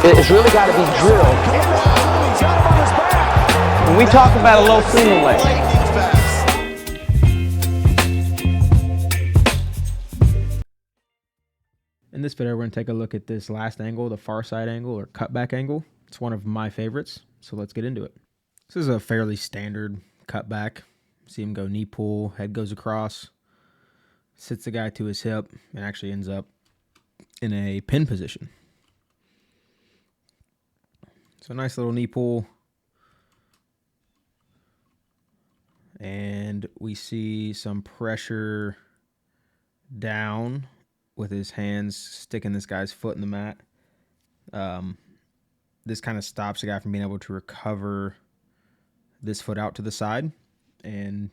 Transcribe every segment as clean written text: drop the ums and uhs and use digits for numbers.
It's really got to be drilled. When we talk about a low single leg, in this video, we're going to take a look at this last angle, the far side angle or cutback angle. It's one of my favorites, so let's get into it. This is a fairly standard cutback. See him go knee pull, head goes across, sits the guy to his hip, and actually ends up in a pin position. So nice little knee pull. And we see some pressure down with his hands sticking this guy's foot in the mat. This kind of stops the guy from being able to recover this foot out to the side and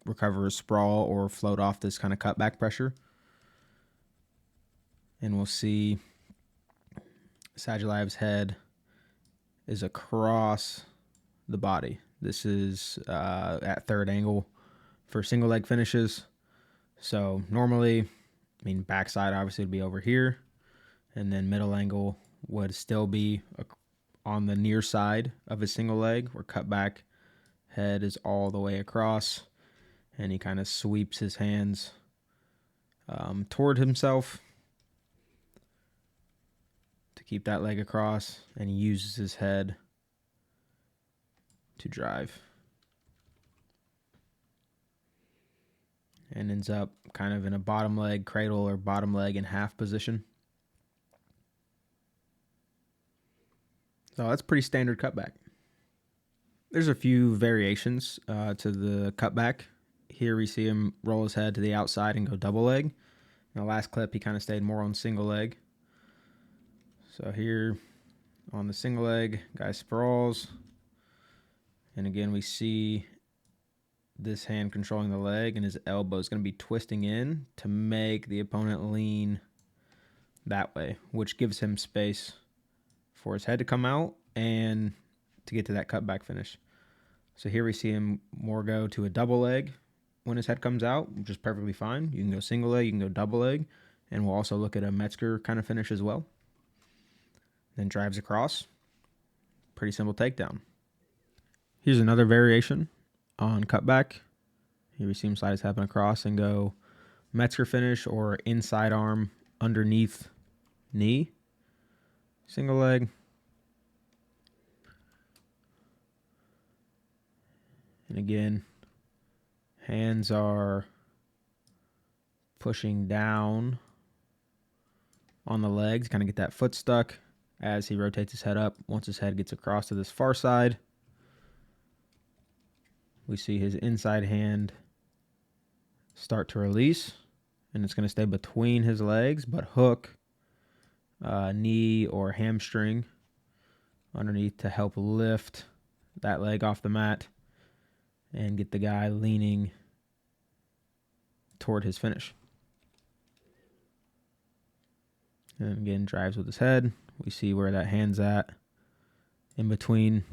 recover a sprawl or float off this kind of cutback pressure. And we'll see Sadulayev's head is across the body. This is at third angle for single leg finishes. So normally, backside obviously would be over here, and then middle angle would still be on the near side of his single leg, where cutback head is all the way across, and he kind of sweeps his hands toward himself to keep that leg across, and he uses his head to drive. And ends up kind of in a bottom leg cradle or bottom leg in half position. So that's pretty standard cutback. There's a few variations to the cutback. Here we see him roll his head to the outside and go double leg. In the last clip, he kind of stayed more on single leg. So here on the single leg, guy sprawls. And again, we see this hand controlling the leg, and his elbow is going to be twisting in to make the opponent lean that way, which gives him space for his head to come out and to get to that cutback finish. So here we see him more go to a double leg when his head comes out, which is perfectly fine. You can go single leg, you can go double leg, and we'll also look at a Metzger kind of finish as well. Then drives across. Pretty simple takedown. Here's another variation on cutback. Here we see him slide his head across and go Metzger finish or inside arm underneath knee. Single leg. And again, hands are pushing down on the legs, kind of get that foot stuck as he rotates his head up. Once his head gets across to this far side, we see his inside hand start to release, and it's going to stay between his legs, but hook knee or hamstring underneath to help lift that leg off the mat and get the guy leaning toward his finish. And again, drives with his head. We see where that hand's at in between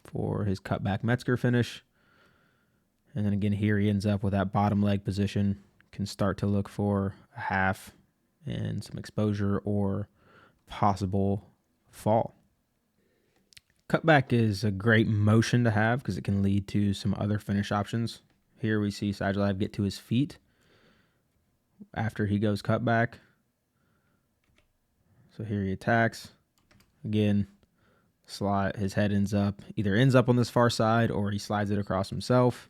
for his cutback Metzger finish. And then again, here he ends up with that bottom leg position. Can start to look for a half and some exposure or possible fall. Cutback is a great motion to have because it can lead to some other finish options. Here we see Sadulayev get to his feet after he goes cutback. So here he attacks. Again, slide, his head either ends up on this far side or he slides it across himself,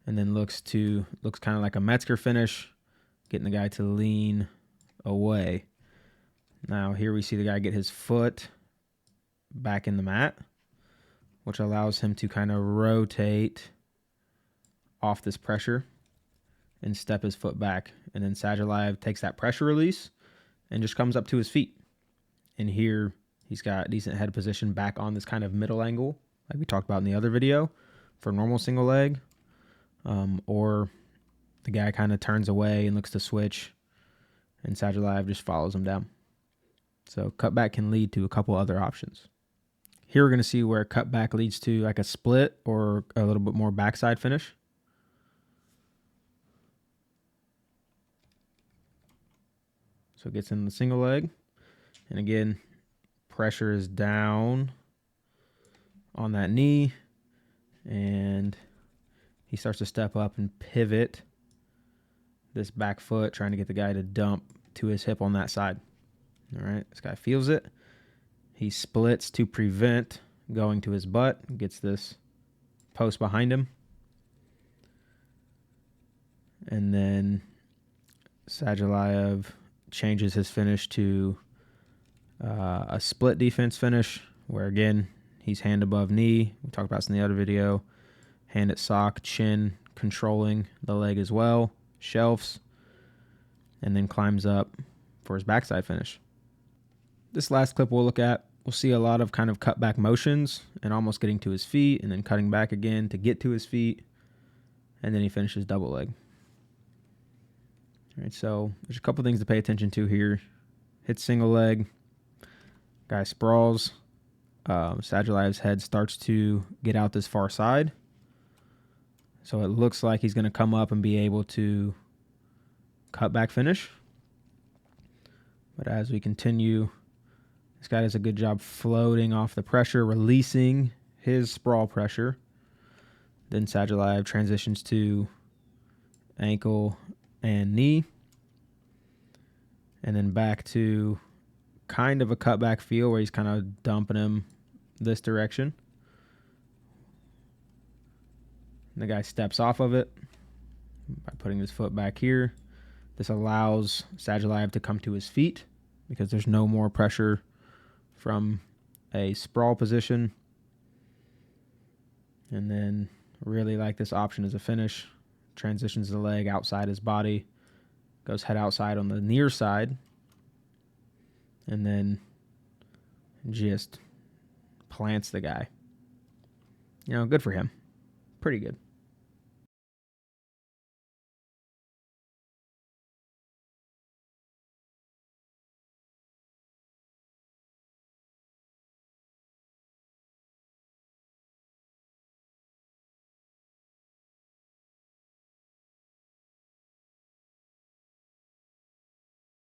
and then looks kind of like a Metzger finish, getting the guy to lean away. Now here we see the guy get his foot back in the mat, which allows him to kind of rotate off this pressure and step his foot back. And then Sadulayev takes that pressure release and just comes up to his feet. And here he's got decent head position back on this kind of middle angle, like we talked about in the other video, for normal single leg. Or the guy kind of turns away and looks to switch, and Sadulayev just follows him down. So cutback can lead to a couple other options. Here we're going to see where cutback leads to like a split or a little bit more backside finish. So it gets in the single leg. And again, pressure is down on that knee, and he starts to step up and pivot this back foot, trying to get the guy to dump to his hip on that side. All right, this guy feels it. He splits to prevent going to his butt, gets this post behind him. And then Sadulayev changes his finish to a split defense finish, where again, he's hand above knee. We talked about this in the other video. Hand at sock, chin controlling the leg as well, shelves, and then climbs up for his backside finish. This last clip we'll look at, we'll see a lot of kind of cutback motions and almost getting to his feet and then cutting back again to get to his feet, and then he finishes double leg. All right, so there's a couple things to pay attention to here. Hits single leg, guy sprawls. Sadulayev's head starts to get out this far side. So it looks like he's going to come up and be able to cut back finish. But as we continue, this guy does a good job floating off the pressure, releasing his sprawl pressure. Then Sadulayev transitions to ankle and knee. And then back to kind of a cutback feel where he's kind of dumping him this direction. And the guy steps off of it by putting his foot back here. This allows Sadulayev to come to his feet because there's no more pressure from a sprawl position. And then really like this option as a finish. Transitions the leg outside his body. Goes head outside on the near side. And then just plants the guy. You know, good for him. Pretty good.